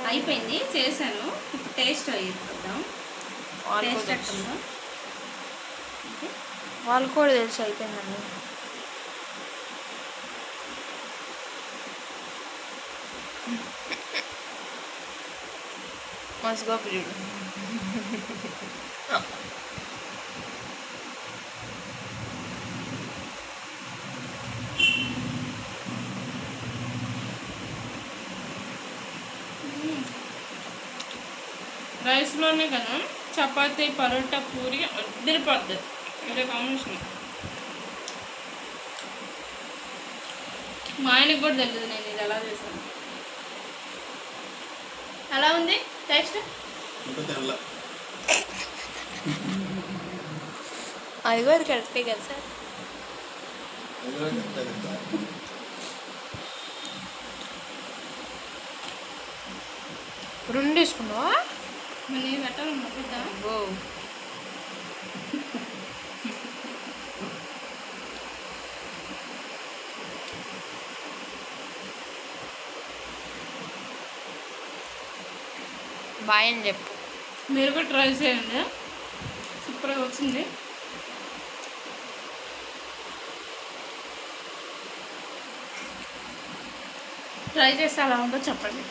అయిపోయింది, చేశాను. ఇప్పుడు టేస్ట్ చూద్దాం. టేస్ట్ ఎట్టుందో వాళ్ళు కూడా తెలిసి అయిపోయిందండి. మస్తుగా చూడు. రైస్లోనే కదా, చపాతీ, పరోటా, పూరి అదిరిపోద్ది. ఇదే కాంబినేషన్. మా ఆయనకు కూడా తెలియదు నేను ఇది ఎలా చేశాను. ఎలా ఉంది టేస్ట్? అది కూడా కరెక్టే కదా సార్. రెండు వేసుకున్నావా? నేను పెట్టాలమ్మా పెద్దా. ఓ బాయ్ అని చెప్పు. మీరు కూడా ట్రై చేయండి, సూపర్గా వచ్చింది. ట్రై చేస్తే అలా ఉందో చెప్పండి.